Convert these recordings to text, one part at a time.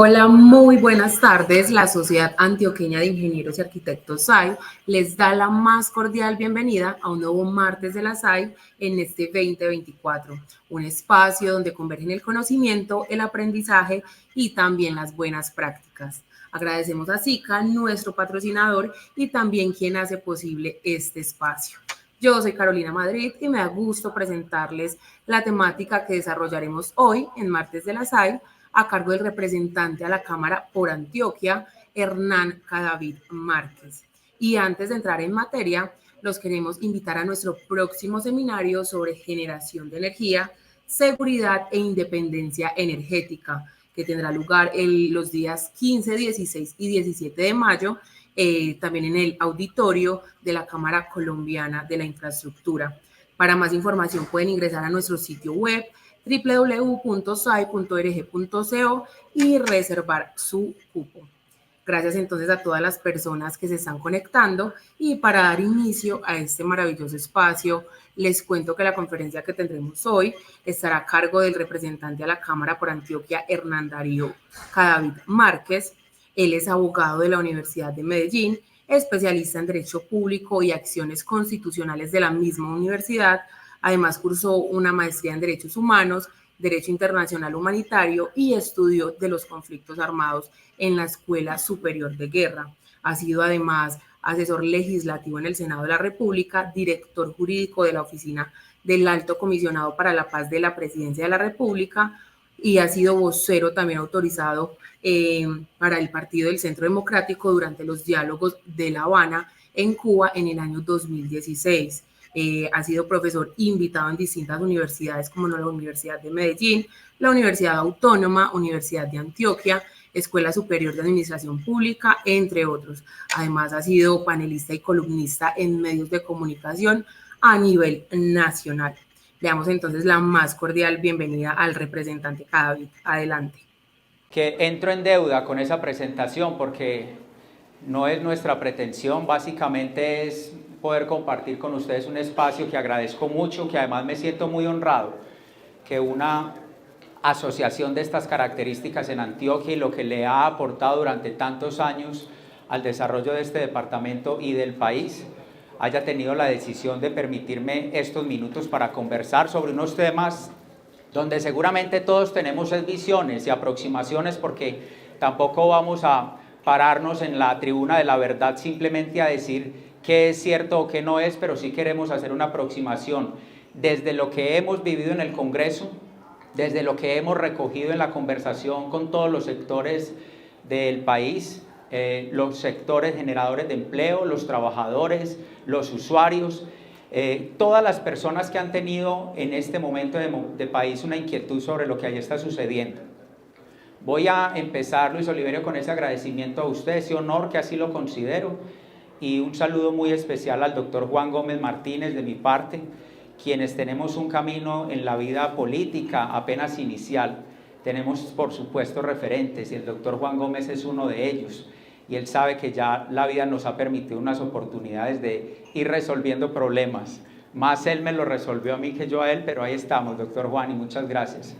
Hola, muy buenas tardes. La Sociedad Antioqueña de Ingenieros y Arquitectos SAI les da la más cordial bienvenida a un nuevo martes de la SAI en este 2024, un espacio donde convergen el conocimiento, el aprendizaje y también las buenas prácticas. Agradecemos a SICA, nuestro patrocinador y también quien hace posible este espacio. Yo soy Carolina Madrid y me da gusto presentarles la temática que desarrollaremos hoy en Martes de la SAI a cargo del representante a la Cámara por Antioquia, Hernán Cadavid Márquez. Y antes de entrar en materia, los queremos invitar a nuestro próximo seminario sobre generación de energía, seguridad e independencia energética, que tendrá lugar los días 15, 16 y 17 de mayo, también en el auditorio de la Cámara Colombiana de la Infraestructura. Para más información pueden ingresar a nuestro sitio web www.sai.org.co y reservar su cupo. Gracias entonces a todas las personas que se están conectando y para dar inicio a este maravilloso espacio, les cuento que la conferencia que tendremos hoy estará a cargo del representante a la Cámara por Antioquia, Hernán Darío Cadavid Márquez. Él es abogado de la Universidad de Medellín, especialista en Derecho Público y Acciones Constitucionales de la misma universidad. Además, cursó una maestría en Derechos Humanos, Derecho Internacional Humanitario y Estudio de los Conflictos Armados en la Escuela Superior de Guerra. Ha sido además asesor legislativo en el Senado de la República, director jurídico de la Oficina del Alto Comisionado para la Paz de la Presidencia de la República y ha sido vocero también autorizado para el Partido del Centro Democrático durante los diálogos de La Habana en Cuba en el año 2016. Ha sido profesor invitado en distintas universidades como la Universidad de Medellín, la Universidad Autónoma, Universidad de Antioquia, Escuela Superior de Administración Pública, entre otros. Además, ha sido panelista y columnista en medios de comunicación a nivel nacional. Le damos entonces la más cordial bienvenida al representante Cadavid. Adelante. Que entro en deuda con esa presentación porque no es nuestra pretensión, básicamente es poder compartir con ustedes un espacio que agradezco mucho, que además me siento muy honrado que una asociación de estas características en Antioquia y lo que le ha aportado durante tantos años al desarrollo de este departamento y del país haya tenido la decisión de permitirme estos minutos para conversar sobre unos temas donde seguramente todos tenemos visiones y aproximaciones, porque tampoco vamos a pararnos en la tribuna de la verdad simplemente a decir qué es cierto o qué no es, pero sí queremos hacer una aproximación desde lo que hemos vivido en el Congreso, desde lo que hemos recogido en la conversación con todos los sectores del país, los sectores generadores de empleo, los trabajadores, los usuarios, todas las personas que han tenido en este momento de país una inquietud sobre lo que allí está sucediendo. Voy a empezar, Luis Oliverio, con ese agradecimiento a usted, ese honor que así lo considero, y un saludo muy especial al doctor Juan Gómez Martínez de mi parte, quienes tenemos un camino en la vida política apenas inicial. Tenemos, por supuesto, referentes, y el doctor Juan Gómez es uno de ellos, y él sabe que ya la vida nos ha permitido unas oportunidades de ir resolviendo problemas. Más él me lo resolvió a mí que yo a él, pero ahí estamos, doctor Juan, y muchas gracias.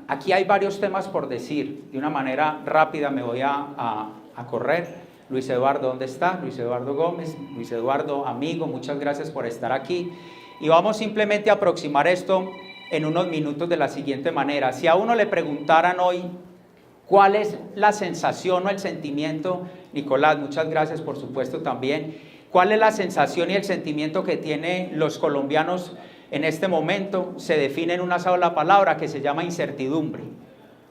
Aquí hay varios temas por decir, de una manera rápida me voy a correr. Luis Eduardo, ¿dónde está? Luis Eduardo Gómez. Luis Eduardo, amigo, muchas gracias por estar aquí. Y vamos simplemente a aproximar esto en unos minutos de la siguiente manera. Si a uno le preguntaran hoy cuál es la sensación o el sentimiento, Nicolás, muchas gracias por supuesto también, cuál es la sensación y el sentimiento que tienen los colombianos en este momento, se define en una sola palabra que se llama incertidumbre.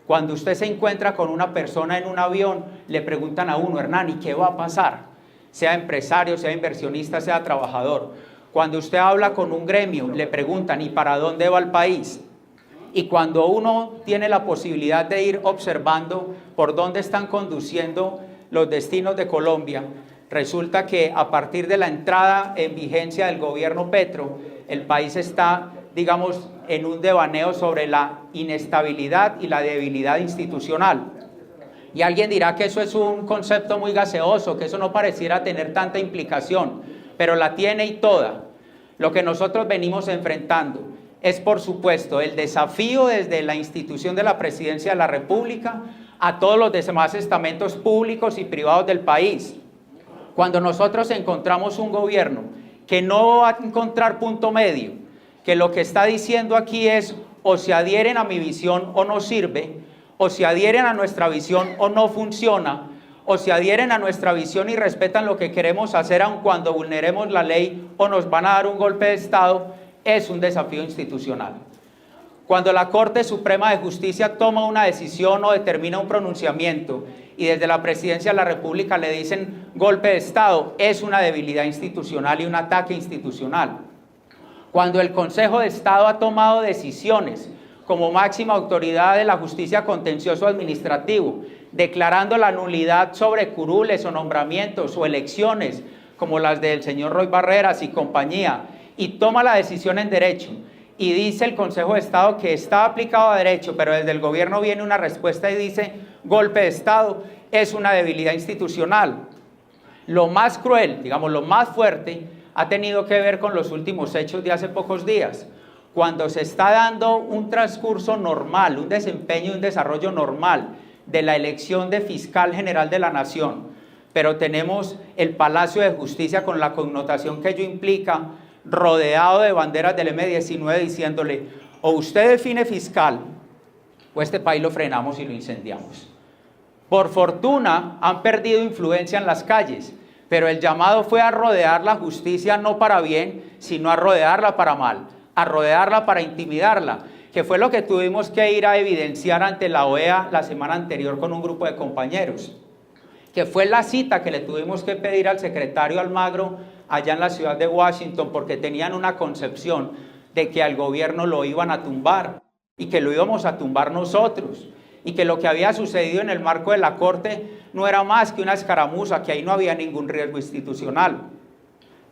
Cuando usted se encuentra con una persona en un avión, le preguntan a uno, Hernán, ¿y qué va a pasar? Sea empresario, sea inversionista, sea trabajador. Cuando usted habla con un gremio, le preguntan, ¿y para dónde va el país? Y cuando uno tiene la posibilidad de ir observando por dónde están conduciendo los destinos de Colombia, resulta que a partir de la entrada en vigencia del gobierno Petro, el país está, digamos, en un devaneo sobre la inestabilidad y la debilidad institucional. Y alguien dirá que eso es un concepto muy gaseoso, que eso no pareciera tener tanta implicación, pero la tiene y toda. Lo que nosotros venimos enfrentando es, por supuesto, el desafío desde la institución de la Presidencia de la República a todos los demás estamentos públicos y privados del país. Cuando nosotros encontramos un gobierno que no va a encontrar punto medio, que lo que está diciendo aquí es o se adhieren a mi visión o no sirve, o se adhieren a nuestra visión o no funciona, o se adhieren a nuestra visión y respetan lo que queremos hacer aun cuando vulneremos la ley o nos van a dar un golpe de Estado, es un desafío institucional. Cuando la Corte Suprema de Justicia toma una decisión o determina un pronunciamiento y desde la Presidencia de la República le dicen golpe de Estado, es una debilidad institucional y un ataque institucional. Cuando el Consejo de Estado ha tomado decisiones como máxima autoridad de la justicia contencioso administrativo, declarando la nulidad sobre curules o nombramientos o elecciones como las del señor Roy Barreras y compañía, y toma la decisión en derecho, y dice el Consejo de Estado que está aplicado a derecho, pero desde el gobierno viene una respuesta y dice golpe de Estado, es una debilidad institucional. Lo más cruel, digamos, lo más fuerte, ha tenido que ver con los últimos hechos de hace pocos días, cuando se está dando un transcurso normal, un desempeño y un desarrollo normal de la elección de fiscal general de la Nación, pero tenemos el Palacio de Justicia con la connotación que ello implica, rodeado de banderas del M-19 diciéndole, o usted define fiscal, o este país lo frenamos y lo incendiamos. Por fortuna han perdido influencia en las calles, pero el llamado fue a rodear la justicia no para bien, sino a rodearla para mal, a rodearla para intimidarla, que fue lo que tuvimos que ir a evidenciar ante la OEA la semana anterior con un grupo de compañeros, que fue la cita que le tuvimos que pedir al secretario Almagro allá en la ciudad de Washington, porque tenían una concepción de que al gobierno lo iban a tumbar y que lo íbamos a tumbar nosotros, y que lo que había sucedido en el marco de la Corte no era más que una escaramuza, que ahí no había ningún riesgo institucional.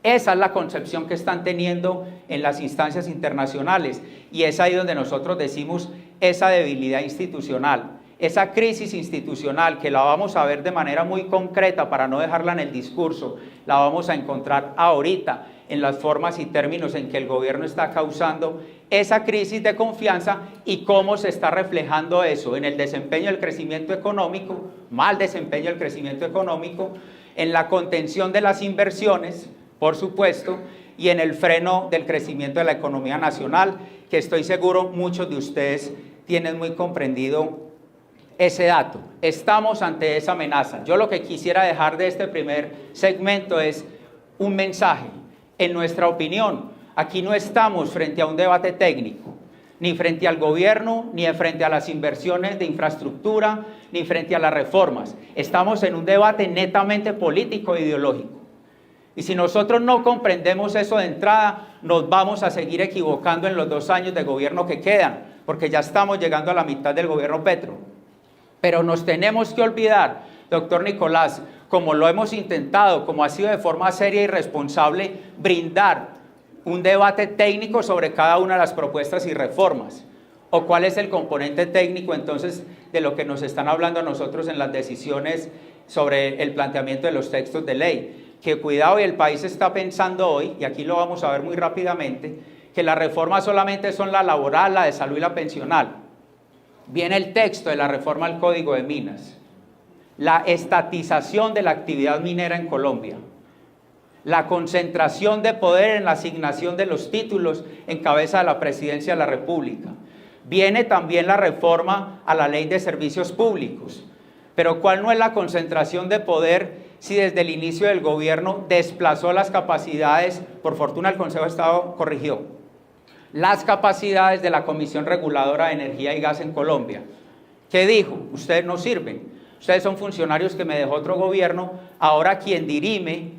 Esa es la concepción que están teniendo en las instancias internacionales, y es ahí donde nosotros decimos esa debilidad institucional, esa crisis institucional que la vamos a ver de manera muy concreta para no dejarla en el discurso, la vamos a encontrar ahorita en las formas y términos en que el gobierno está causando esa crisis de confianza y cómo se está reflejando eso en el desempeño del crecimiento económico, mal desempeño del crecimiento económico, en la contención de las inversiones, por supuesto, y en el freno del crecimiento de la economía nacional, que estoy seguro muchos de ustedes tienen muy comprendido ese dato. Estamos ante esa amenaza. Yo lo que quisiera dejar de este primer segmento es un mensaje. En nuestra opinión, aquí no estamos frente a un debate técnico, ni frente al gobierno, ni frente a las inversiones de infraestructura, ni frente a las reformas. Estamos en un debate netamente político e ideológico. Y si nosotros no comprendemos eso de entrada, nos vamos a seguir equivocando en los 2 años de gobierno que quedan, porque ya estamos llegando a la mitad del gobierno Petro. Pero nos tenemos que olvidar, doctor Nicolás, como lo hemos intentado, como ha sido de forma seria y responsable, brindar un debate técnico sobre cada una de las propuestas y reformas. ¿O cuál es el componente técnico entonces de lo que nos están hablando a nosotros en las decisiones sobre el planteamiento de los textos de ley? Que cuidado, y el país está pensando hoy, y aquí lo vamos a ver muy rápidamente, que las reformas solamente son la laboral, la de salud y la pensional. Viene el texto de la reforma al Código de Minas, la estatización de la actividad minera en Colombia, la concentración de poder en la asignación de los títulos en cabeza de la Presidencia de la República. Viene también la reforma a la Ley de Servicios Públicos. Pero ¿cuál no es la concentración de poder si desde el inicio del gobierno desplazó las capacidades? Por fortuna el Consejo de Estado corrigió las capacidades de la Comisión Reguladora de Energía y Gas en Colombia. ¿Qué dijo? Ustedes no sirven, ustedes son funcionarios que me dejó otro gobierno, ahora quien dirime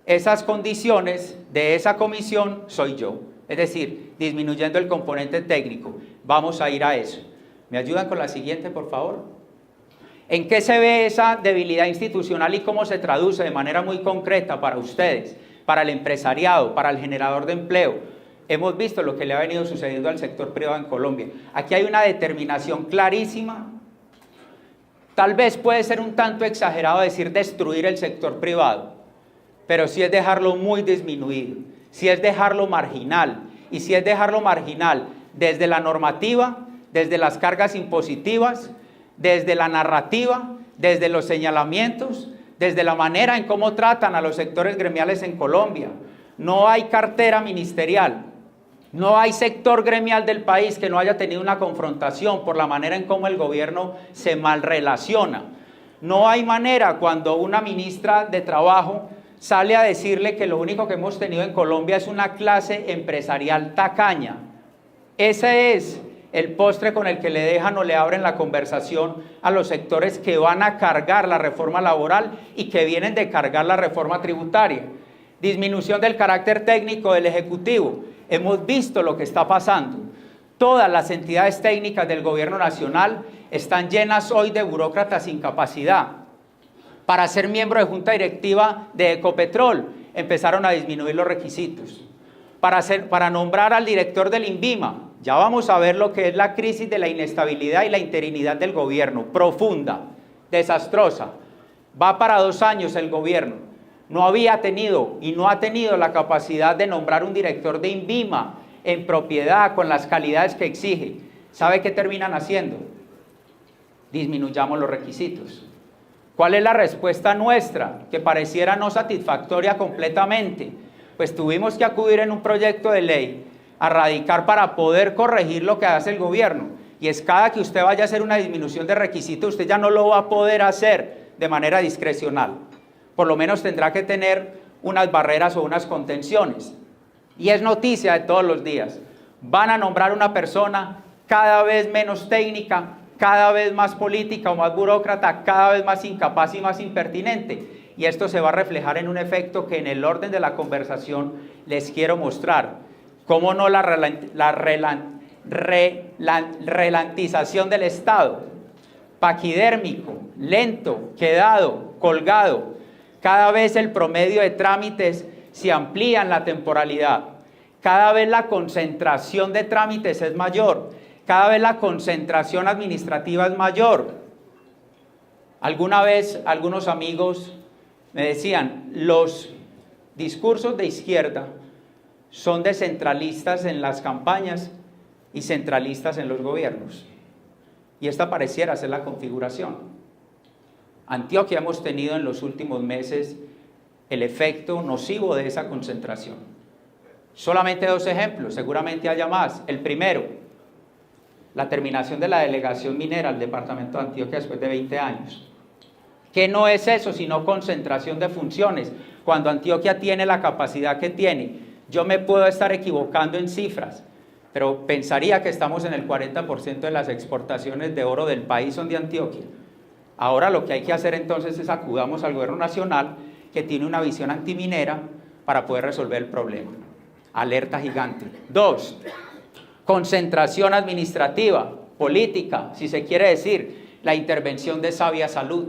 esas condiciones de esa comisión soy yo. Es decir, disminuyendo el componente técnico. Vamos a ir a eso. ¿Me ayudan con la siguiente, por favor? ¿En qué se ve esa debilidad institucional y cómo se traduce de manera muy concreta para ustedes, para el empresariado, para el generador de empleo? Hemos visto lo que le ha venido sucediendo al sector privado en Colombia. Aquí hay una determinación clarísima. Tal vez puede ser un tanto exagerado decir destruir el sector privado, pero sí es dejarlo muy disminuido, sí es dejarlo marginal, y sí es dejarlo marginal desde la normativa, desde las cargas impositivas, desde la narrativa, desde los señalamientos, desde la manera en cómo tratan a los sectores gremiales en Colombia. No hay cartera ministerial, no hay sector gremial del país que no haya tenido una confrontación por la manera en cómo el gobierno se malrelaciona. No hay manera cuando una ministra de Trabajo sale a decirle que lo único que hemos tenido en Colombia es una clase empresarial tacaña. Ese es el postre con el que le dejan o le abren la conversación a los sectores que van a cargar la reforma laboral y que vienen de cargar la reforma tributaria. Disminución del carácter técnico del Ejecutivo. Hemos visto lo que está pasando. Todas las entidades técnicas del gobierno nacional están llenas hoy de burócratas sin capacidad. Para ser miembro de junta directiva de Ecopetrol empezaron a disminuir los requisitos. Para nombrar al director del INVIMA, ya vamos a ver lo que es la crisis de la inestabilidad y la interinidad del gobierno, profunda, desastrosa. Va para 2 años el gobierno. No había tenido y no ha tenido la capacidad de nombrar un director de INVIMA en propiedad con las calidades que exige. ¿Sabe qué terminan haciendo? Disminuyamos los requisitos. ¿Cuál es la respuesta nuestra? Que pareciera no satisfactoria completamente. Pues tuvimos que acudir en un proyecto de ley a radicar para poder corregir lo que hace el gobierno. Y es cada que usted vaya a hacer una disminución de requisitos, usted ya no lo va a poder hacer de manera discrecional. Por lo menos tendrá que tener unas barreras o unas contenciones. Y es noticia de todos los días. Van a nombrar una persona cada vez menos técnica, cada vez más política o más burócrata, cada vez más incapaz y más impertinente. Y esto se va a reflejar en un efecto que en el orden de la conversación les quiero mostrar. ¿Cómo no la relantización del Estado? Paquidérmico, lento, quedado, colgado. Cada vez el promedio de trámites se amplía en la temporalidad. Cada vez la concentración de trámites es mayor. Cada vez la concentración administrativa es mayor. Alguna vez algunos amigos me decían, los discursos de izquierda son de centralistas en las campañas y centralistas en los gobiernos. Y esta pareciera ser la configuración. Antioquia hemos tenido en los últimos meses el efecto nocivo de esa concentración. Solamente 2 ejemplos, seguramente haya más. El primero, la terminación de la delegación minera al departamento de Antioquia después de 20 años. ¿Qué no es eso sino concentración de funciones? Cuando Antioquia tiene la capacidad que tiene, yo me puedo estar equivocando en cifras, pero pensaría que estamos en el 40% de las exportaciones de oro del país son de Antioquia. Ahora lo que hay que hacer entonces es acudamos al gobierno nacional que tiene una visión antiminera para poder resolver el problema. Alerta gigante. 2, concentración administrativa, política, si se quiere decir, la intervención de Sabia Salud,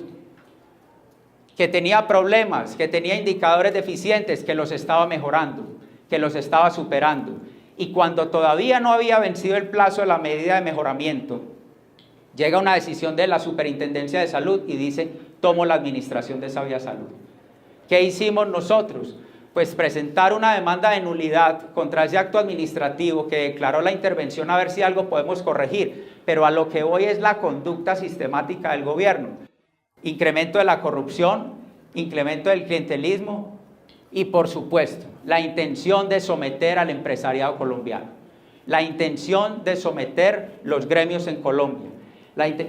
que tenía problemas, que tenía indicadores deficientes, que los estaba mejorando, que los estaba superando. Y cuando todavía no había vencido el plazo de la medida de mejoramiento, llega una decisión de la Superintendencia de Salud y dice, tomo la administración de Sabia Salud. ¿Qué hicimos nosotros? Pues presentar una demanda de nulidad contra ese acto administrativo que declaró la intervención a ver si algo podemos corregir, pero a lo que voy es la conducta sistemática del gobierno. Incremento de la corrupción, incremento del clientelismo y, por supuesto, la intención de someter al empresariado colombiano, la intención de someter los gremios en Colombia.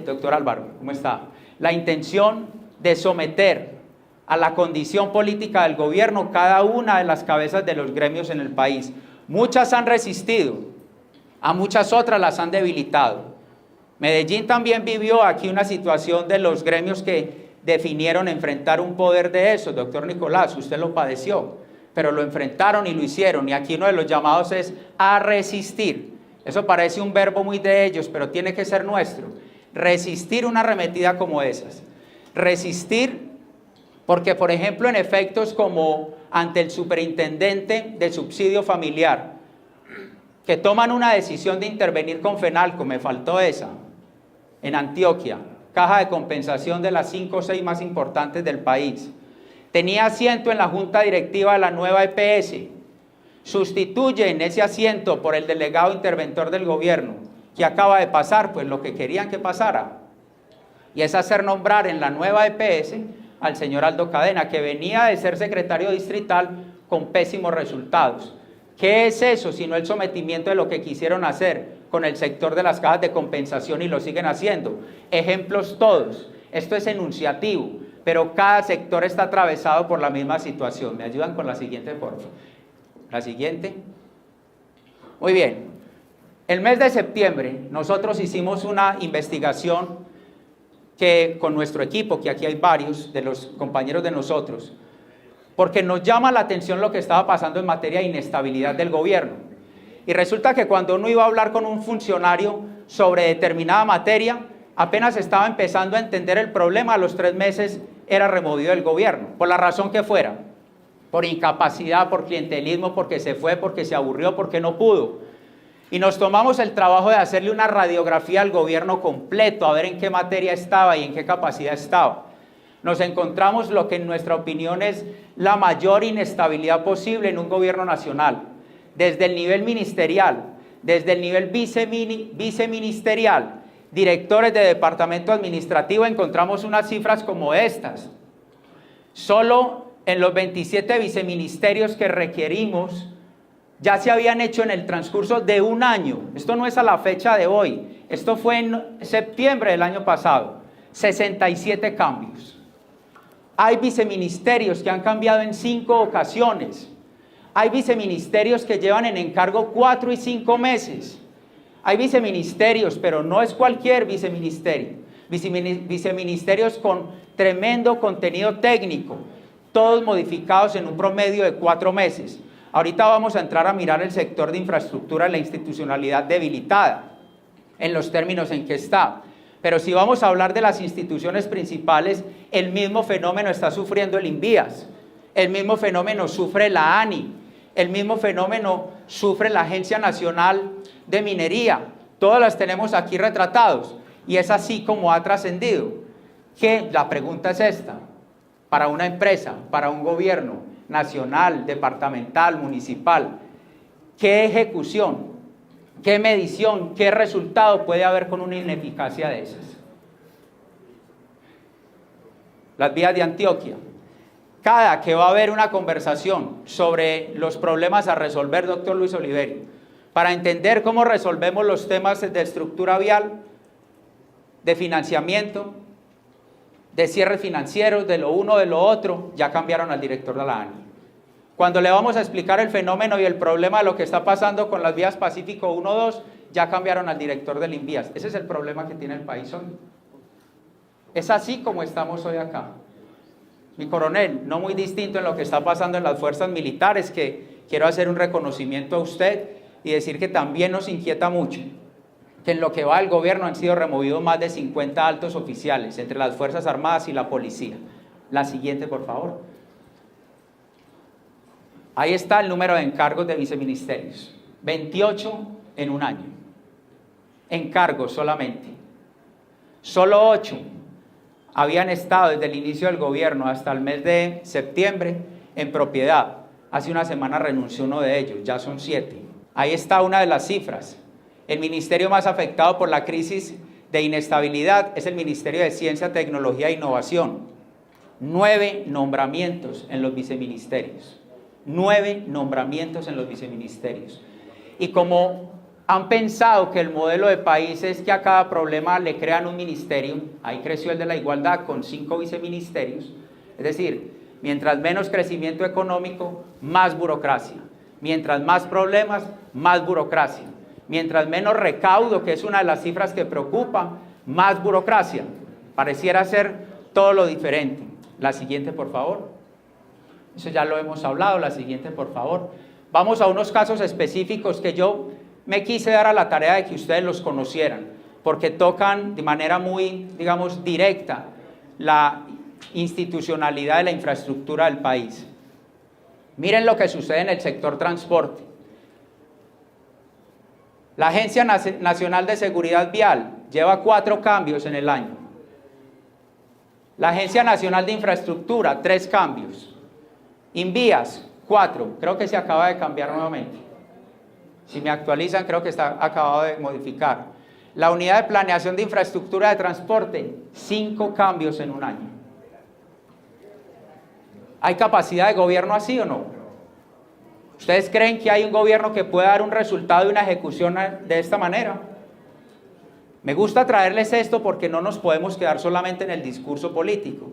Doctor Álvaro, ¿cómo está? La intención de someter a la condición política del gobierno cada una de las cabezas de los gremios en el país. Muchas han resistido, a muchas otras las han debilitado. Medellín también vivió aquí una situación de los gremios que definieron enfrentar un poder de eso. Doctor Nicolás, usted lo padeció, pero lo enfrentaron y lo hicieron. Y aquí uno de los llamados es a resistir. Eso parece un verbo muy de ellos, pero tiene que ser nuestro. Resistir una arremetida como esas. Resistir porque, por ejemplo, en efectos como ante el superintendente de subsidio familiar, que toman una decisión de intervenir con FENALCO, me faltó esa, en Antioquia, caja de compensación de las 5 o 6 más importantes del país. Tenía asiento en la junta directiva de la nueva EPS. Sustituyen ese asiento por el delegado interventor del gobierno, que acaba de pasar, pues lo que querían que pasara. Y es hacer nombrar en la nueva EPS al señor Aldo Cadena, que venía de ser secretario distrital con pésimos resultados. ¿Qué es eso sino el sometimiento de lo que quisieron hacer con el sector de las cajas de compensación y lo siguen haciendo? Ejemplos todos. Esto es enunciativo, pero cada sector está atravesado por la misma situación. ¿Me ayudan con la siguiente, por favor? La siguiente. Muy bien. El mes de septiembre nosotros hicimos una investigación que con nuestro equipo, que aquí hay varios de los compañeros de nosotros, porque nos llama la atención lo que estaba pasando en materia de inestabilidad del gobierno. Y resulta que cuando uno iba a hablar con un funcionario sobre determinada materia, apenas estaba empezando a entender el problema, a los 3 meses era removido del gobierno, por la razón que fuera, por incapacidad, por clientelismo, porque se fue, porque se aburrió, porque no pudo. Y nos tomamos el trabajo de hacerle una radiografía al gobierno completo, a ver en qué materia estaba y en qué capacidad estaba. Nos encontramos lo que en nuestra opinión es la mayor inestabilidad posible en un gobierno nacional. Desde el nivel ministerial, desde el nivel viceministerial, directores de departamento administrativo, encontramos unas cifras como estas. Solo en los 27 viceministerios que requerimos, ya se habían hecho en el transcurso de un año. Esto no es a la fecha de hoy, esto fue en septiembre del año pasado, 67 cambios. Hay viceministerios que han cambiado en 5 ocasiones. Hay viceministerios que llevan en encargo 4 y 5 meses. Hay viceministerios, pero no es cualquier viceministerio. Viceministerios con tremendo contenido técnico, todos modificados en un promedio de 4 meses. Ahorita vamos a entrar a mirar el sector de infraestructura, la institucionalidad debilitada, en los términos en que está. Pero si vamos a hablar de las instituciones principales, el mismo fenómeno está sufriendo el INVIAS, el mismo fenómeno sufre la ANI, el mismo fenómeno sufre la Agencia Nacional de Minería. Todas las tenemos aquí retratados y es así como ha trascendido. Que la pregunta es esta, para una empresa, para un gobierno nacional, departamental, municipal, ¿qué ejecución, qué medición, qué resultado puede haber con una ineficacia de esas? las vías de Antioquia. Cada que va a haber una conversación sobre los problemas a resolver, doctor Luis Oliveri, para entender cómo resolvemos los temas de estructura vial, de financiamiento, de cierres financieros, de lo uno, de lo otro, ya cambiaron al director de la ANI. Cuando le vamos a explicar el fenómeno y el problema de lo que está pasando con las vías Pacífico 1, 2, ya cambiaron al director del INVIAS. Ese es el problema que tiene el país hoy. Es así como estamos hoy acá. Mi coronel, no muy distinto en lo que está pasando en las fuerzas militares, que quiero hacer un reconocimiento a usted y decir que también nos inquieta mucho que en lo que va del gobierno han sido removidos más de 50 altos oficiales entre las Fuerzas Armadas y la policía. La siguiente, por favor. Ahí está el número de encargos de viceministerios. 28 en un año. Encargos solamente. Solo 8 habían estado desde el inicio del gobierno hasta el mes de septiembre en propiedad. Hace una semana renunció uno de ellos, ya son 7. Ahí está una de las cifras. El ministerio más afectado por la crisis de inestabilidad es el Ministerio de Ciencia, Tecnología e Innovación. 9 nombramientos en los viceministerios. 9 nombramientos en los viceministerios. Y como han pensado que el modelo de país es que a cada problema le crean un ministerio, ahí creció el de la igualdad con 5 viceministerios, es decir, mientras menos crecimiento económico, más burocracia. Mientras más problemas, más burocracia. Mientras menos recaudo, que es una de las cifras que preocupa, más burocracia. Pareciera ser todo lo diferente. La siguiente, por favor. Eso ya lo hemos hablado. La siguiente, por favor. Vamos a unos casos específicos que yo me quise dar a la tarea de que ustedes los conocieran, porque tocan de manera muy, digamos, directa la institucionalidad de la infraestructura del país. Miren lo que sucede en el sector transporte. La Agencia Nacional de Seguridad Vial lleva 4 cambios en el año. La Agencia Nacional de Infraestructura, 3 cambios. Invías, 4. Creo que se acaba de cambiar nuevamente. Si me actualizan, creo que está acabado de modificar. La Unidad de Planeación de Infraestructura de Transporte, 5 cambios en un año. ¿Hay capacidad de gobierno así o no? ¿Ustedes creen que hay un gobierno que pueda dar un resultado y una ejecución de esta manera? Me gusta traerles esto porque no nos podemos quedar solamente en el discurso político.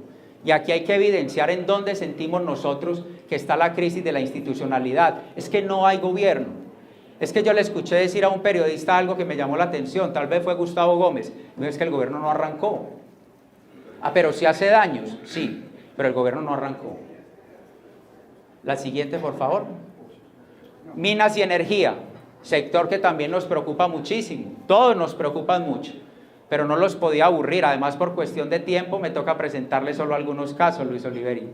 Y aquí hay que evidenciar en dónde sentimos nosotros que está la crisis de la institucionalidad. Es que no hay gobierno. Es que yo le escuché decir a un periodista algo que me llamó la atención, tal vez fue Gustavo Gómez. No, es que el gobierno no arrancó. Ah, pero sí hace daños, sí, pero el gobierno no arrancó. La siguiente, por favor. Minas y energía, sector que también nos preocupa muchísimo. Todos nos preocupan mucho, pero no los podía aburrir. Además, por cuestión de tiempo, me toca presentarles solo algunos casos, Luis Oliveri.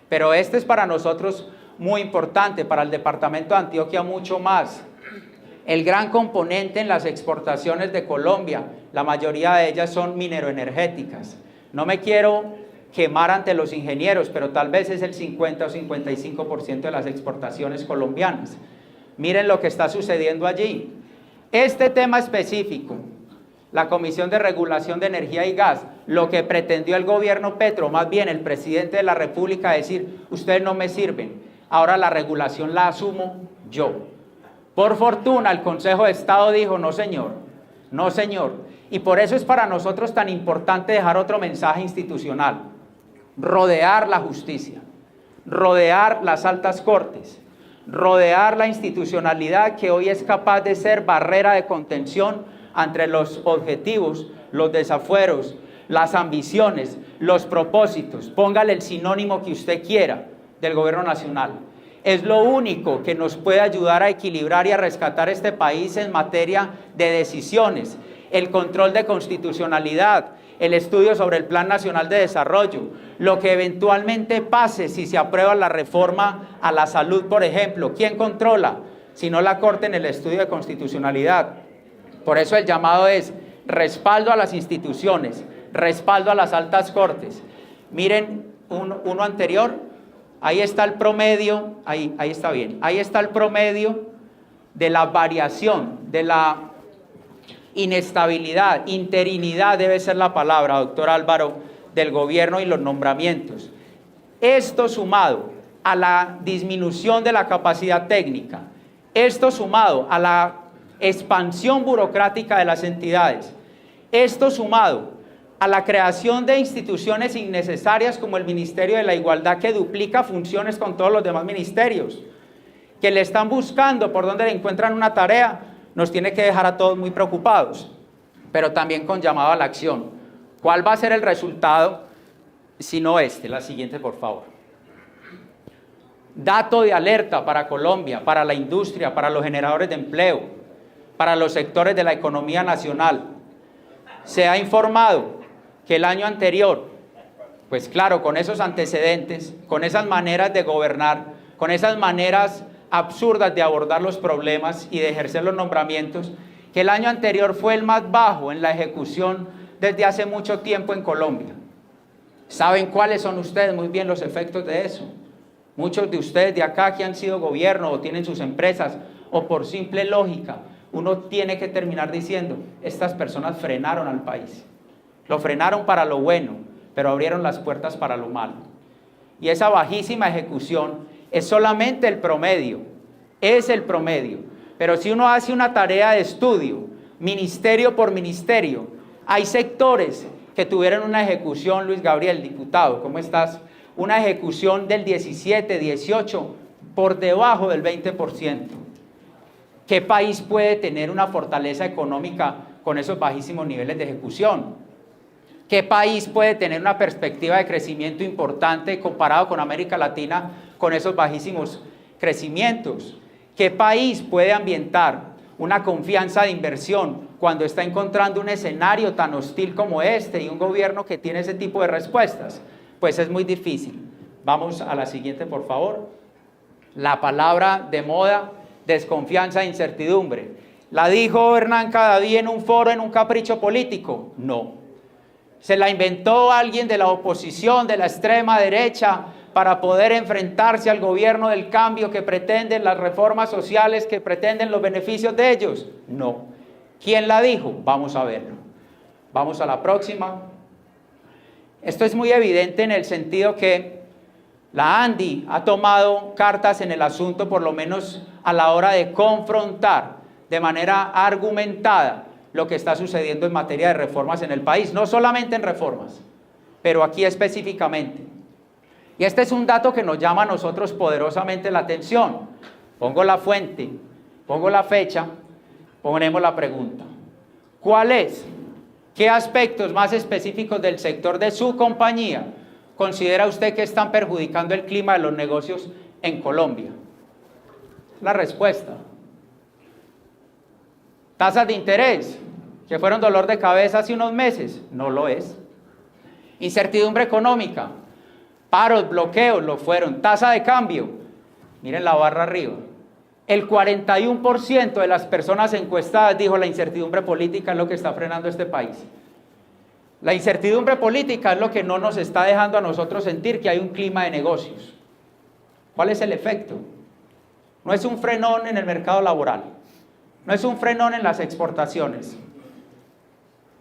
Pero este es para nosotros muy importante, para el departamento de Antioquia mucho más. El gran componente en las exportaciones de Colombia, la mayoría de ellas son mineroenergéticas. No me quiero quemar ante los ingenieros, pero tal vez es el 50 o 55% de las exportaciones colombianas. Miren lo que está sucediendo allí. Este tema específico, la Comisión de Regulación de Energía y Gas, lo que pretendió el gobierno Petro, más bien el presidente de la República, decir, ustedes no me sirven, ahora la regulación la asumo yo. Por fortuna, el Consejo de Estado dijo, no señor, no señor. Y por eso es para nosotros tan importante dejar otro mensaje institucional. Rodear la justicia, rodear las altas cortes, rodear la institucionalidad que hoy es capaz de ser barrera de contención entre los objetivos, los desafueros, las ambiciones, los propósitos, póngale el sinónimo que usted quiera del gobierno nacional. Es lo único que nos puede ayudar a equilibrar y a rescatar este país en materia de decisiones, el control de constitucionalidad, el estudio sobre el Plan Nacional de Desarrollo, lo que eventualmente pase si se aprueba la reforma a la salud, por ejemplo. ¿Quién controla? Si no la Corte en el estudio de constitucionalidad. Por eso el llamado es respaldo a las instituciones, respaldo a las altas cortes. Miren uno anterior, ahí está el promedio, ahí está bien, ahí está el promedio de la variación, de la inestabilidad, interinidad debe ser la palabra, doctor Álvaro, del gobierno y los nombramientos. Esto sumado a la disminución de la capacidad técnica, esto sumado a la expansión burocrática de las entidades, esto sumado a la creación de instituciones innecesarias como el Ministerio de la Igualdad, que duplica funciones con todos los demás ministerios, que le están buscando por donde le encuentran una tarea, nos tiene que dejar a todos muy preocupados, pero también con llamado a la acción. ¿Cuál va a ser el resultado? Si no este, la siguiente por favor. Dato de alerta para Colombia, para la industria, para los generadores de empleo, para los sectores de la economía nacional. Se ha informado que el año anterior, pues claro, con esos antecedentes, con esas maneras de gobernar, con esas maneras absurdas de abordar los problemas y de ejercer los nombramientos, que el año anterior fue el más bajo en la ejecución desde hace mucho tiempo en Colombia. ¿Saben cuáles son ustedes muy bien los efectos de eso? Muchos de ustedes de acá que han sido gobierno o tienen sus empresas, o por simple lógica, uno tiene que terminar diciendo, estas personas frenaron al país. Lo frenaron para lo bueno, pero abrieron las puertas para lo malo. Y esa bajísima ejecución es solamente el promedio, es el promedio. Pero si uno hace una tarea de estudio, ministerio por ministerio, hay sectores que tuvieron una ejecución, Luis Gabriel, diputado, ¿cómo estás? Una ejecución del 17, 18, por debajo del 20%. ¿Qué país puede tener una fortaleza económica con esos bajísimos niveles de ejecución? ¿Qué país puede tener una perspectiva de crecimiento importante comparado con América Latina con esos bajísimos crecimientos? ¿Qué país puede ambientar una confianza de inversión cuando está encontrando un escenario tan hostil como este y un gobierno que tiene ese tipo de respuestas? Pues es muy difícil. Vamos a la siguiente, por favor. La palabra de moda, desconfianza e incertidumbre. ¿La dijo Hernán Cadavid en un foro, en un capricho político? No. ¿Se la inventó alguien de la oposición, de la extrema derecha, para poder enfrentarse al gobierno del cambio que pretenden las reformas sociales, que pretenden los beneficios de ellos? No. ¿Quién la dijo? Vamos a verlo. Vamos a la próxima. Esto es muy evidente en el sentido que la ANDI ha tomado cartas en el asunto, por lo menos a la hora de confrontar de manera argumentada lo que está sucediendo en materia de reformas en el país, no solamente en reformas, pero aquí específicamente. Y este es un dato que nos llama a nosotros poderosamente la atención. Pongo la fuente, pongo la fecha, ponemos la pregunta. ¿Cuál es? ¿Qué aspectos más específicos del sector de su compañía considera usted que están perjudicando el clima de los negocios en Colombia? La respuesta. Tasas de interés, que fueron dolor de cabeza hace unos meses, no lo es. Incertidumbre económica, paros, bloqueos, lo fueron. Tasa de cambio, miren la barra arriba. El 41% de las personas encuestadas dijo la incertidumbre política es lo que está frenando este país. La incertidumbre política es lo que no nos está dejando a nosotros sentir que hay un clima de negocios. ¿Cuál es el efecto? No es un frenón en el mercado laboral, no es un frenón en las exportaciones,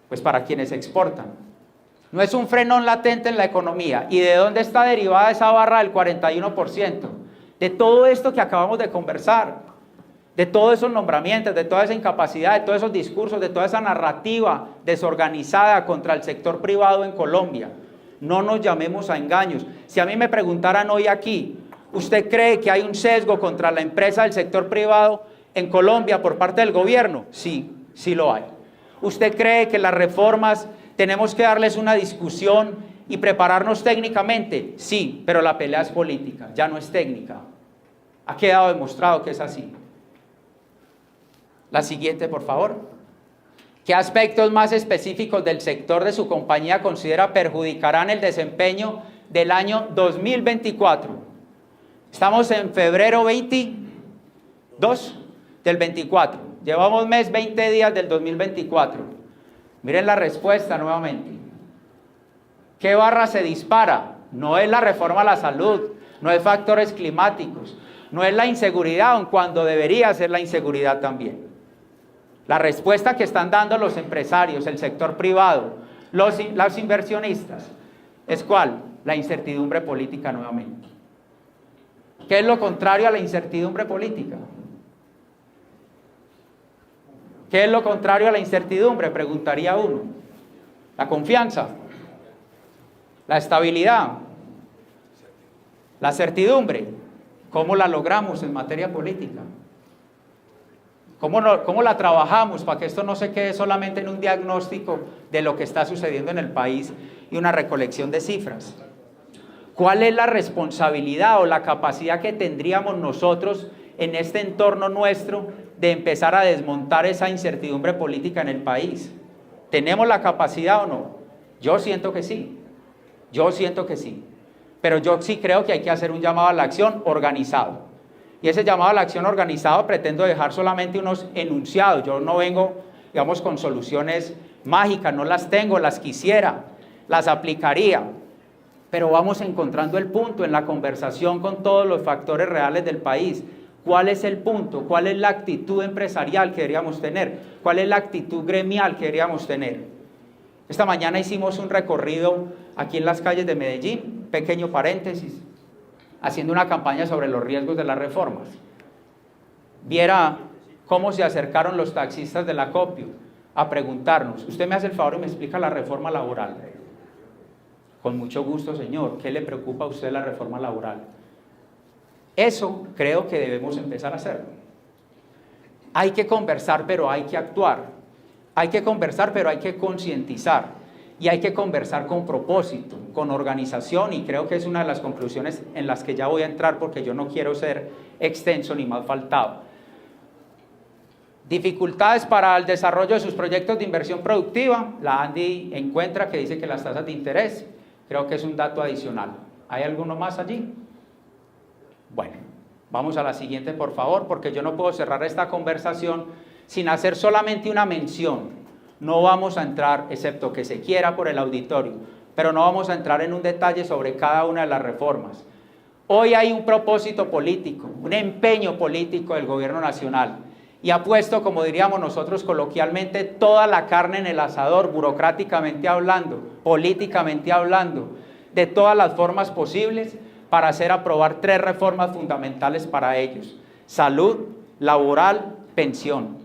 pues para quienes exportan. No es un frenón latente en la economía. ¿Y de dónde está derivada esa barra del 41%? De todo esto que acabamos de conversar, de todos esos nombramientos, de toda esa incapacidad, de todos esos discursos, de toda esa narrativa desorganizada contra el sector privado en Colombia. No nos llamemos a engaños. Si a mí me preguntaran hoy aquí, ¿usted cree que hay un sesgo contra la empresa del sector privado en Colombia por parte del gobierno? Sí, sí lo hay. ¿Usted cree que las reformas tenemos que darles una discusión y prepararnos técnicamente? Sí, pero la pelea es política, ya no es técnica. Ha quedado demostrado que es así. La siguiente, por favor. ¿Qué aspectos más específicos del sector de su compañía considera perjudicarán el desempeño del año 2024? Estamos en febrero 22 del 24. Llevamos mes 20 días del 2024. Miren la respuesta nuevamente. ¿Qué barra se dispara? No es la reforma a la salud, no es factores climáticos, no es la inseguridad, aun cuando debería ser la inseguridad también. La respuesta que están dando los empresarios, el sector privado, los inversionistas, ¿Es cuál? La incertidumbre política nuevamente. ¿Qué es lo contrario a la incertidumbre política? ¿Qué es lo contrario a la incertidumbre? Preguntaría uno. La confianza, la estabilidad, la certidumbre. ¿Cómo la logramos en materia política? ¿Cómo la trabajamos para que esto no se quede solamente en un diagnóstico de lo que está sucediendo en el país y una recolección de cifras? ¿Cuál es la responsabilidad o la capacidad que tendríamos nosotros en este entorno nuestro de empezar a desmontar esa incertidumbre política en el país? ¿Tenemos la capacidad o no? Yo siento que sí. Yo siento que sí. Pero yo sí creo que hay que hacer un llamado a la acción organizado. Y ese llamado a la acción organizado pretendo dejar solamente unos enunciados. Yo no vengo, digamos, con soluciones mágicas, no las tengo, las quisiera, las aplicaría. Pero vamos encontrando el punto en la conversación con todos los factores reales del país. ¿Cuál es el punto? ¿Cuál es la actitud empresarial que deberíamos tener? ¿Cuál es la actitud gremial que deberíamos tener? Esta mañana hicimos un recorrido aquí en las calles de Medellín, pequeño paréntesis, haciendo una campaña sobre los riesgos de las reformas. Viera cómo se acercaron los taxistas del acopio a preguntarnos, usted me hace el favor y me explica la reforma laboral. Con mucho gusto, señor, ¿qué le preocupa a usted la reforma laboral? Eso creo que debemos empezar a hacerlo. Hay que conversar, pero hay que actuar. Hay que conversar, pero hay que concientizar. Y hay que conversar con propósito, con organización, y creo que es una de las conclusiones en las que ya voy a entrar porque yo no quiero ser extenso ni mal faltado. Dificultades para el desarrollo de sus proyectos de inversión productiva. La ANDI encuentra que dice que las tasas de interés, creo que es un dato adicional. ¿Hay alguno más allí? Bueno, vamos a la siguiente, por favor, porque yo no puedo cerrar esta conversación sin hacer solamente una mención. No vamos a entrar, excepto que se quiera por el auditorio, pero no vamos a entrar en un detalle sobre cada una de las reformas. Hoy hay un propósito político, un empeño político del gobierno nacional, y ha puesto, como diríamos nosotros coloquialmente, toda la carne en el asador, burocráticamente hablando, políticamente hablando, de todas las formas posibles, para hacer aprobar 3 reformas fundamentales para ellos: salud, laboral, pensión.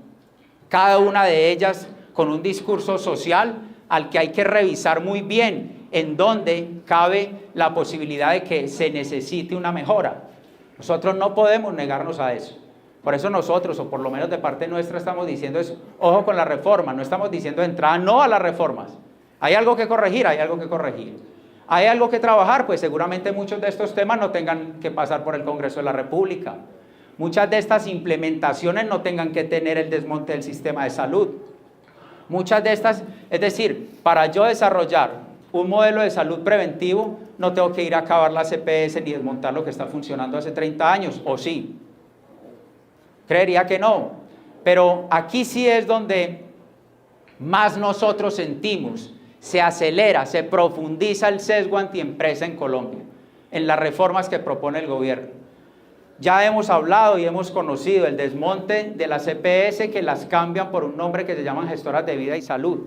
Cada una de ellas con un discurso social al que hay que revisar muy bien en dónde cabe la posibilidad de que se necesite una mejora. Nosotros no podemos negarnos a eso. Por eso nosotros, o por lo menos de parte nuestra, estamos diciendo eso. Ojo con la reforma, no estamos diciendo de entrada no a las reformas. Hay algo que corregir, hay algo que corregir. ¿Hay algo que trabajar? Pues seguramente muchos de estos temas no tengan que pasar por el Congreso de la República. Muchas de estas implementaciones no tengan que tener el desmonte del sistema de salud. Muchas de estas, es decir, para yo desarrollar un modelo de salud preventivo, no tengo que ir a acabar la CPS ni desmontar lo que está funcionando hace 30 años, ¿o sí? Creería que no. Pero aquí sí es donde más nosotros sentimos, se acelera, se profundiza el sesgo antiempresa en Colombia, en las reformas que propone el gobierno. Ya hemos hablado y hemos conocido el desmonte de las CPS, que las cambian por un nombre que se llaman gestoras de vida y salud,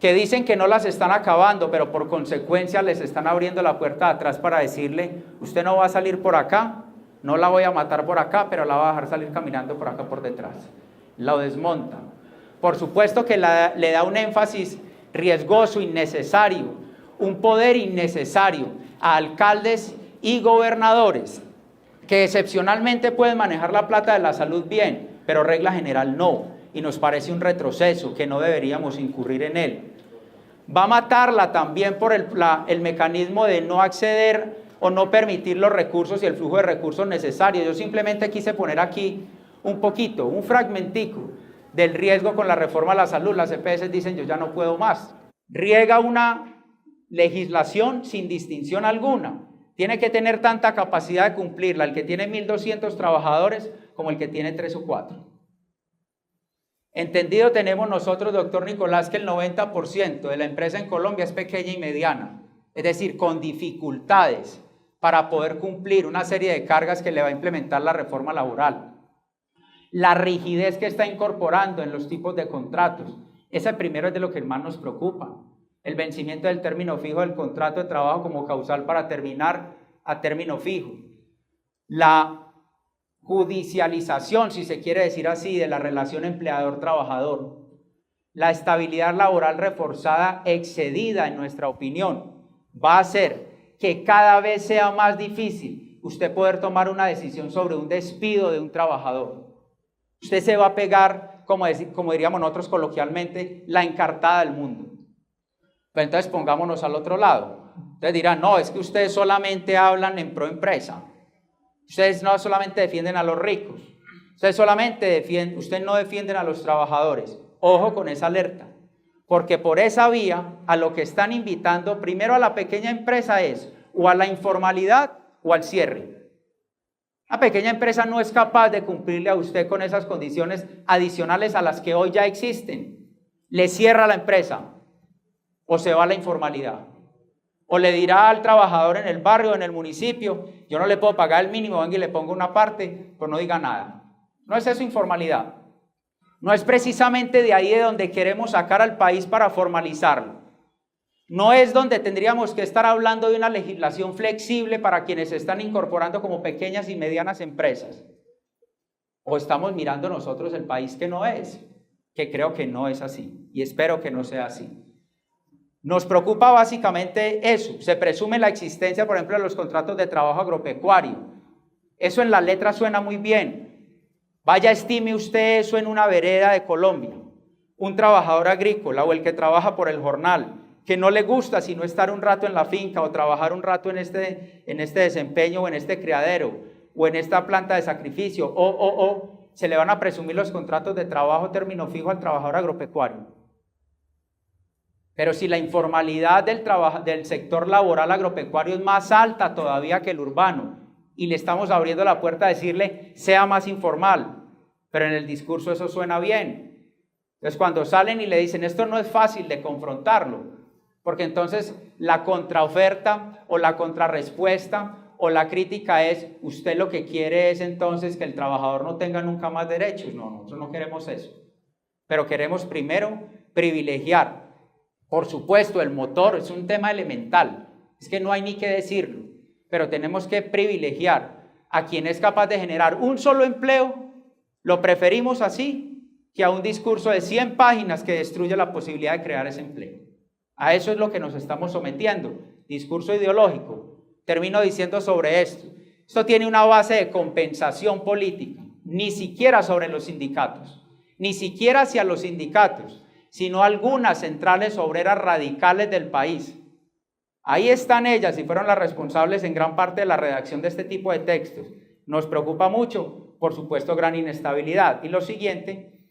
que dicen que no las están acabando, pero por consecuencia les están abriendo la puerta de atrás para decirle, usted no va a salir por acá, no la voy a matar por acá, pero la va a dejar salir caminando por acá por detrás. Lo desmontan. Por supuesto que le da un énfasis riesgoso, innecesario, un poder innecesario a alcaldes y gobernadores que excepcionalmente pueden manejar la plata de la salud bien, pero regla general no, y nos parece un retroceso que no deberíamos incurrir en él. Va a matarla también por el mecanismo de no acceder o no permitir los recursos y el flujo de recursos necesarios. Yo simplemente quise poner aquí un poquito, un fragmentico del riesgo con la reforma a la salud. Las EPS dicen, yo ya no puedo más. Riega una legislación sin distinción alguna. Tiene que tener tanta capacidad de cumplirla el que tiene 1.200 trabajadores como el que tiene 3 o 4. Entendido tenemos nosotros, doctor Nicolás, que el 90% de la empresa en Colombia es pequeña y mediana, es decir, con dificultades para poder cumplir una serie de cargas que le va a implementar la reforma laboral. La rigidez que está incorporando en los tipos de contratos, ese primero es de lo que más nos preocupa. el vencimiento del término fijo del contrato de trabajo como causal para terminar a término fijo, la judicialización, si se quiere decir así, de la relación empleador-trabajador, la estabilidad laboral reforzada excedida, en nuestra opinión, va a hacer que cada vez sea más difícil usted poder tomar una decisión sobre un despido de un trabajador. Usted se va a pegar, como diríamos nosotros coloquialmente, la encartada del mundo. Pero entonces pongámonos al otro lado. Ustedes dirán, no, es que ustedes solamente hablan en pro empresa. Ustedes no solamente defienden a los ricos. Ustedes no defienden a los trabajadores. Ojo con esa alerta. Porque por esa vía, a lo que están invitando primero a la pequeña empresa es o a la informalidad o al cierre. La pequeña empresa no es capaz de cumplirle a usted con esas condiciones adicionales a las que hoy ya existen. Le cierra la empresa o se va a la informalidad. O le dirá al trabajador en el barrio, en el municipio, yo no le puedo pagar el mínimo, venga y le pongo una parte, pues no diga nada. No es eso informalidad. No es precisamente de ahí de donde queremos sacar al país para formalizarlo. No es donde tendríamos que estar hablando de una legislación flexible para quienes se están incorporando como pequeñas y medianas empresas. O estamos mirando nosotros el país que no es, que creo que no es así y espero que no sea así. Nos preocupa básicamente eso. Se presume la existencia, por ejemplo, de los contratos de trabajo agropecuario. Eso en la letra suena muy bien. Vaya, estime usted eso en una vereda de Colombia. Un trabajador agrícola o el que trabaja por el jornal, que no le gusta sino estar un rato en la finca o trabajar un rato en este desempeño o en este criadero o en esta planta de sacrificio o se le van a presumir los contratos de trabajo término fijo al trabajador agropecuario. Pero si la informalidad del sector laboral agropecuario es más alta todavía que el urbano y le estamos abriendo la puerta a decirle sea más informal, pero en el discurso eso suena bien. Entonces cuando salen y le dicen esto no es fácil de confrontarlo, porque entonces la contraoferta o la contrarrespuesta o la crítica es usted lo que quiere es entonces que el trabajador no tenga nunca más derechos. No, nosotros no queremos eso, pero queremos primero privilegiar. Por supuesto, el motor es un tema elemental, es que no hay ni que decirlo, pero tenemos que privilegiar a quien es capaz de generar un solo empleo, lo preferimos así, que a un discurso de 100 páginas que destruye la posibilidad de crear ese empleo. A eso es lo que nos estamos sometiendo, discurso ideológico. Termino diciendo sobre esto. Esto tiene una base de compensación política, ni siquiera sobre los sindicatos, ni siquiera hacia los sindicatos, sino algunas centrales obreras radicales del país. Ahí están ellas y fueron las responsables en gran parte de la redacción de este tipo de textos. Nos preocupa mucho, por supuesto, gran inestabilidad. Y lo siguiente,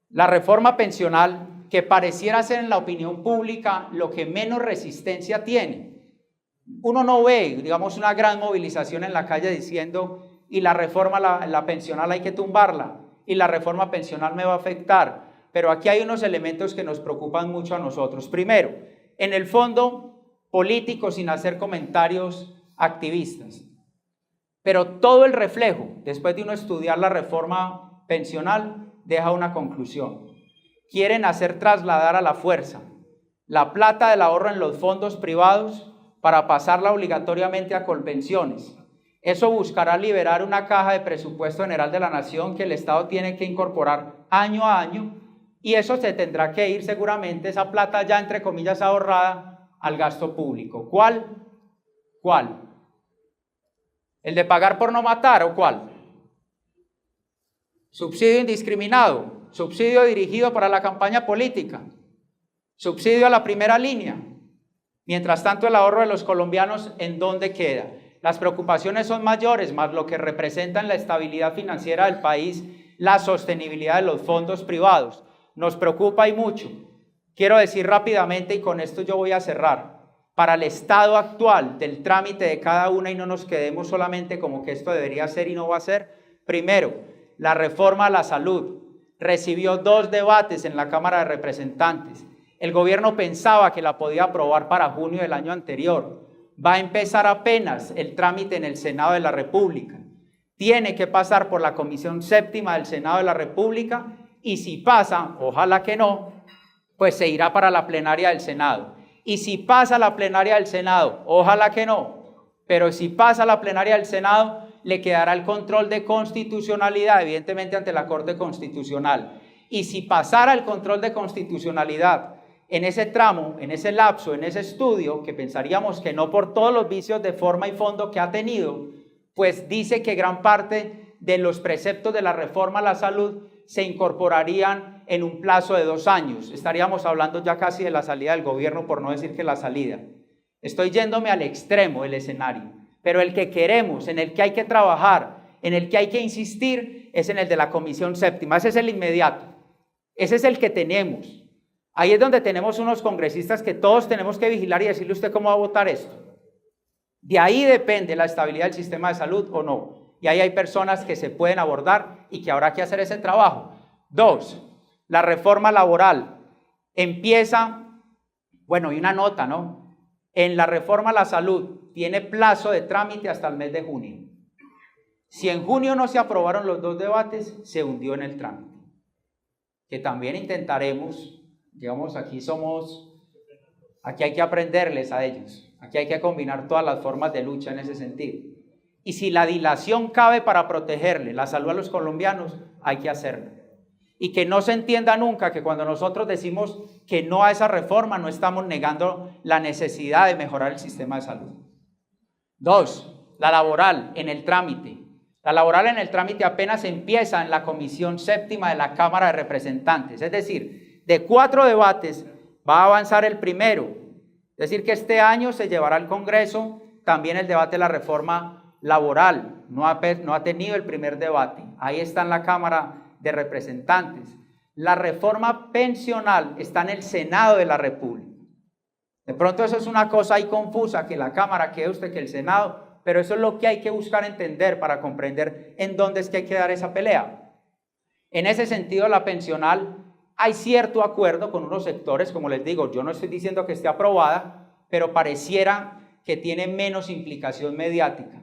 la reforma pensional, que pareciera ser en la opinión pública lo que menos resistencia tiene. Uno no ve, digamos, una gran movilización en la calle diciendo y la reforma, la pensional hay que tumbarla y la reforma pensional me va a afectar. Pero aquí hay unos elementos que nos preocupan mucho a nosotros. Primero, en el fondo político sin hacer comentarios activistas. Pero todo el reflejo, después de uno estudiar la reforma pensional, deja una conclusión. Quieren hacer trasladar a la fuerza la plata del ahorro en los fondos privados para pasarla obligatoriamente a Colpensiones. Eso buscará liberar una caja de presupuesto general de la nación que el Estado tiene que incorporar año a año. Y eso se tendrá que ir seguramente, esa plata ya entre comillas ahorrada, al gasto público. ¿Cuál? ¿El de pagar por no matar o cuál? Subsidio indiscriminado, subsidio dirigido para la campaña política, subsidio a la primera línea. Mientras tanto, el ahorro de los colombianos, ¿en dónde queda? Las preocupaciones son mayores, más lo que representa en la estabilidad financiera del país, la sostenibilidad de los fondos privados. Nos preocupa y mucho. Quiero decir rápidamente, y con esto yo voy a cerrar, para el estado actual del trámite de cada una y no nos quedemos solamente como que esto debería ser y no va a ser. Primero, la reforma a la salud recibió 2 debates en la Cámara de Representantes. El gobierno pensaba que la podía aprobar para junio del año anterior. Va a empezar apenas el trámite en el Senado de la República. Tiene que pasar por la Comisión Séptima del Senado de la República. Y si pasa, ojalá que no, pues se irá para la plenaria del Senado. Y si pasa la plenaria del Senado, ojalá que no, pero si pasa la plenaria del Senado, le quedará el control de constitucionalidad, evidentemente ante la Corte Constitucional. Y si pasara el control de constitucionalidad en ese tramo, en ese lapso, en ese estudio, que pensaríamos que no por todos los vicios de forma y fondo que ha tenido, pues dice que gran parte de los preceptos de la reforma a la salud se incorporarían en un plazo de 2 años. Estaríamos hablando ya casi de la salida del gobierno, por no decir que la salida. Estoy yéndome al extremo del escenario, pero el que queremos, en el que hay que trabajar, en el que hay que insistir, es en el de la Comisión Séptima. Ese es el inmediato, ese es el que tenemos. Ahí es donde tenemos unos congresistas que todos tenemos que vigilar y decirle usted cómo va a votar esto. De ahí depende la estabilidad del sistema de salud o no. Y ahí hay personas que se pueden abordar y que habrá que hacer ese trabajo. 2, la reforma laboral. Empieza, bueno, y una nota, ¿no? En la reforma a la salud tiene plazo de trámite hasta el mes de junio. Si en junio no se aprobaron los 2 debates, se hundió en el trámite. Que también intentaremos, digamos, aquí hay que aprenderles a ellos. Aquí hay que combinar todas las formas de lucha en ese sentido. Y si la dilación cabe para protegerle la salud a los colombianos, hay que hacerlo. Y que no se entienda nunca que cuando nosotros decimos que no a esa reforma, no estamos negando la necesidad de mejorar el sistema de salud. 2, la laboral en el trámite. La laboral en el trámite apenas empieza en la Comisión Séptima de la Cámara de Representantes. Es decir, de 4 debates va a avanzar el primero. Es decir, que este año se llevará al Congreso también el debate de la reforma laboral. No ha tenido el primer debate. Ahí está en la Cámara de Representantes. La reforma pensional está en el Senado de la República. De pronto eso es una cosa ahí confusa, que la Cámara, que usted, que el Senado, pero eso es lo que hay que buscar entender para comprender en dónde es que hay que dar esa pelea. En ese sentido, la pensional, hay cierto acuerdo con unos sectores, como les digo, yo no estoy diciendo que esté aprobada, pero pareciera que tiene menos implicación mediática.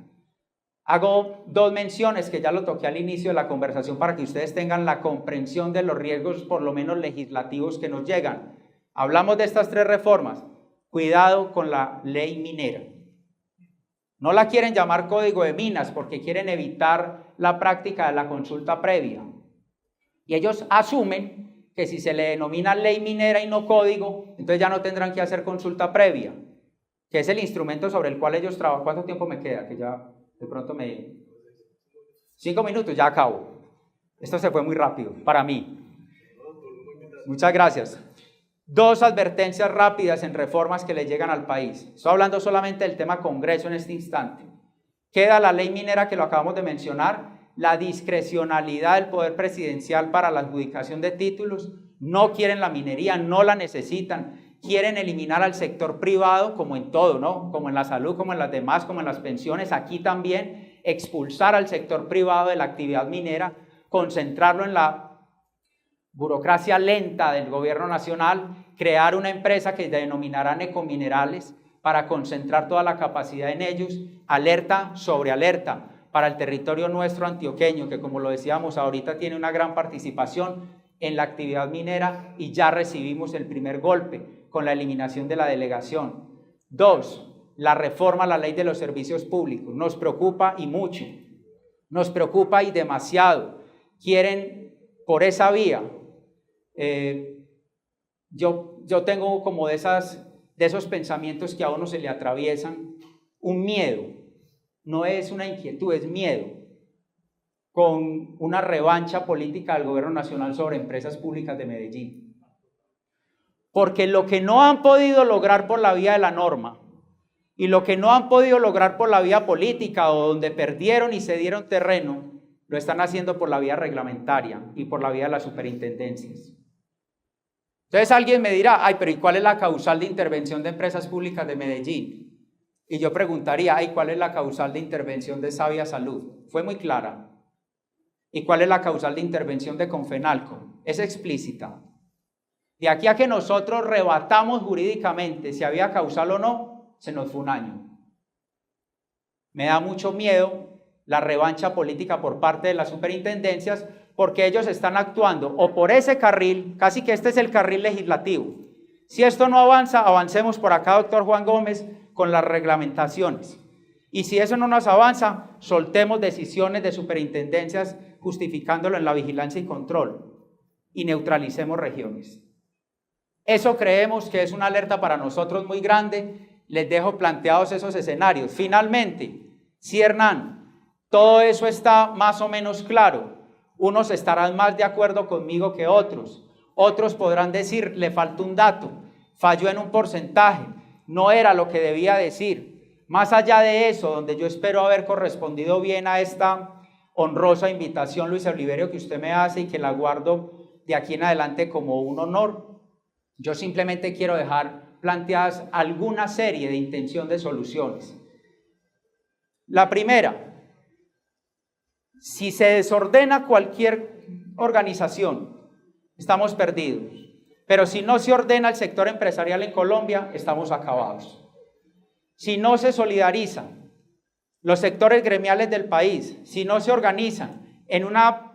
Hago 2 menciones que ya lo toqué al inicio de la conversación para que ustedes tengan la comprensión de los riesgos, por lo menos legislativos, que nos llegan. Hablamos de estas 3 reformas. Cuidado con la ley minera. No la quieren llamar Código de Minas porque quieren evitar la práctica de la consulta previa. Y ellos asumen que si se le denomina ley minera y no código, entonces ya no tendrán que hacer consulta previa, que es el instrumento sobre el cual ellos trabajan. ¿Cuánto tiempo me queda? Que ya de pronto 5 minutos, ya acabo. Esto se fue muy rápido para mí. Muchas gracias. 2 advertencias rápidas en reformas que le llegan al país. Estoy hablando solamente del tema Congreso en este instante. Queda la ley minera, que lo acabamos de mencionar, la discrecionalidad del poder presidencial para la adjudicación de títulos. No quieren la minería, no la necesitan. Quieren eliminar al sector privado, como en todo, ¿no? Como en la salud, como en las demás, como en las pensiones. Aquí también expulsar al sector privado de la actividad minera, concentrarlo en la burocracia lenta del gobierno nacional, crear una empresa que denominarán Ecominerales para concentrar toda la capacidad en ellos. Alerta sobre alerta para el territorio nuestro antioqueño, que como lo decíamos ahorita tiene una gran participación en la actividad minera y ya recibimos el primer golpe con la eliminación de la delegación. 2, la reforma a la ley de los servicios públicos. Nos preocupa y mucho, nos preocupa y demasiado. Quieren por esa vía. Yo tengo como de esos pensamientos que a uno se le atraviesan, un miedo, no es una inquietud, es miedo, con una revancha política del gobierno nacional sobre empresas públicas de Medellín. Porque lo que no han podido lograr por la vía de la norma y lo que no han podido lograr por la vía política, o donde perdieron y cedieron terreno, lo están haciendo por la vía reglamentaria y por la vía de las superintendencias. Entonces alguien me dirá, ay, pero ¿y cuál es la causal de intervención de empresas públicas de Medellín? Y yo preguntaría, ay, ¿cuál es la causal de intervención de Sabia Salud? Fue muy clara. ¿Y cuál es la causal de intervención de Confenalco? Es explícita. De aquí a que nosotros rebatamos jurídicamente si había causal o no, se nos fue un año. Me da mucho miedo la revancha política por parte de las superintendencias, porque ellos están actuando o por ese carril, casi que este es el carril legislativo. Si esto no avanza, avancemos por acá, doctor Juan Gómez, con las reglamentaciones. Y si eso no nos avanza, soltemos decisiones de superintendencias justificándolo en la vigilancia y control y neutralicemos regiones. Eso creemos que es una alerta para nosotros muy grande. Les dejo planteados esos escenarios. Finalmente, sí, Hernán, todo eso está más o menos claro. Unos estarán más de acuerdo conmigo que otros. Otros podrán decir, le falta un dato, falló en un porcentaje, no era lo que debía decir. Más allá de eso, donde yo espero haber correspondido bien a esta honrosa invitación, Luis Oliverio, que usted me hace y que la guardo de aquí en adelante como un honor, yo simplemente quiero dejar planteadas alguna serie de intención de soluciones. La primera, si se desordena cualquier organización, estamos perdidos. Pero si no se ordena el sector empresarial en Colombia, estamos acabados. Si no se solidarizan los sectores gremiales del país, si no se organizan en una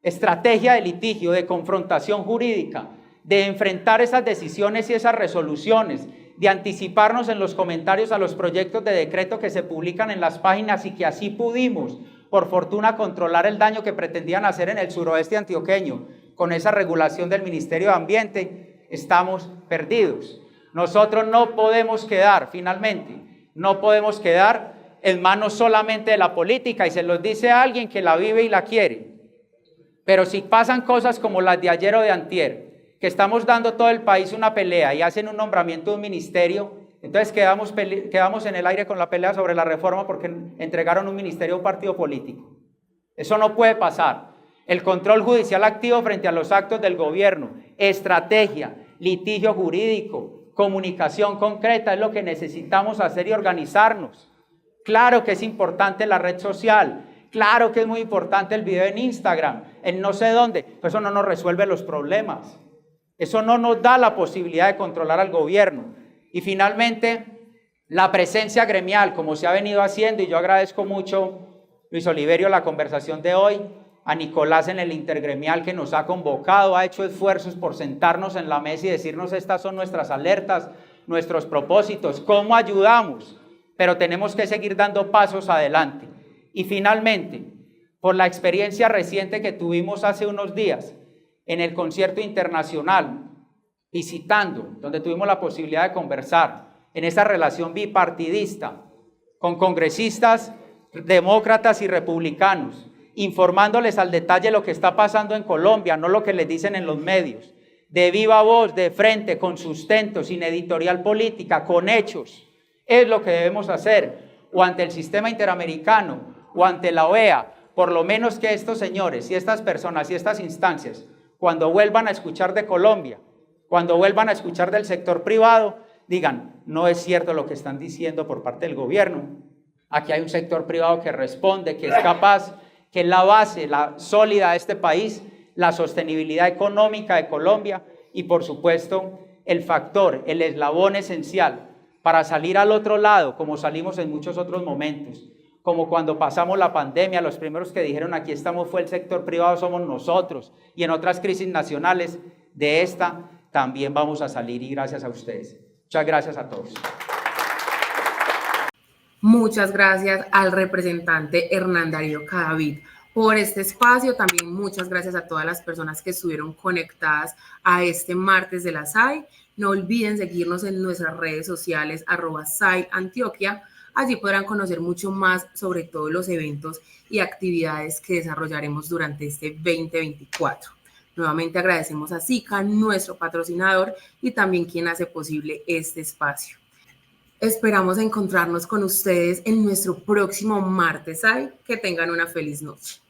estrategia de litigio, de confrontación jurídica, de enfrentar esas decisiones y esas resoluciones, de anticiparnos en los comentarios a los proyectos de decreto que se publican en las páginas y que así pudimos, por fortuna, controlar el daño que pretendían hacer en el suroeste antioqueño con esa regulación del Ministerio de Ambiente, estamos perdidos. Nosotros no podemos quedar, finalmente, no podemos quedar en manos solamente de la política, y se los dice a alguien que la vive y la quiere. Pero si pasan cosas como las de ayer o de antier, que estamos dando todo el país una pelea y hacen un nombramiento de un ministerio, entonces quedamos en el aire con la pelea sobre la reforma porque entregaron un ministerio a un partido político. Eso no puede pasar. El control judicial activo frente a los actos del gobierno, estrategia, litigio jurídico, comunicación concreta es lo que necesitamos hacer y organizarnos. Claro que es importante la red social, claro que es muy importante el video en Instagram, en no sé dónde, pero eso no nos resuelve los problemas. Eso no nos da la posibilidad de controlar al gobierno. Y finalmente, la presencia gremial, como se ha venido haciendo, y yo agradezco mucho, Luis Oliverio, la conversación de hoy, a Nicolás en el intergremial que nos ha convocado, ha hecho esfuerzos por sentarnos en la mesa y decirnos estas son nuestras alertas, nuestros propósitos, cómo ayudamos, pero tenemos que seguir dando pasos adelante. Y finalmente, por la experiencia reciente que tuvimos hace unos días, en el concierto internacional, visitando, donde tuvimos la posibilidad de conversar en esa relación bipartidista con congresistas demócratas y republicanos, informándoles al detalle lo que está pasando en Colombia, no lo que les dicen en los medios, de viva voz, de frente, con sustento, sin editorial política, con hechos, es lo que debemos hacer, o ante el sistema interamericano, o ante la OEA, por lo menos que estos señores y estas personas y estas instancias, cuando vuelvan a escuchar de Colombia, cuando vuelvan a escuchar del sector privado, digan, no es cierto lo que están diciendo por parte del gobierno. Aquí hay un sector privado que responde, que es capaz, que es la base, la sólida de este país, la sostenibilidad económica de Colombia y, por supuesto, el factor, el eslabón esencial para salir al otro lado, como salimos en muchos otros momentos. Como cuando pasamos la pandemia, los primeros que dijeron aquí estamos fue el sector privado, somos nosotros, y en otras crisis nacionales de esta también vamos a salir, y gracias a ustedes. Muchas gracias a todos. Muchas gracias al representante Hernán Darío Cadavid por este espacio. También muchas gracias a todas las personas que estuvieron conectadas a este martes de la SAI. No olviden seguirnos en nuestras redes sociales @SAIAntioquia. Allí podrán conocer mucho más sobre todos los eventos y actividades que desarrollaremos durante este 2024. Nuevamente agradecemos a SICA, nuestro patrocinador, y también quien hace posible este espacio. Esperamos encontrarnos con ustedes en nuestro próximo martes. Que tengan una feliz noche.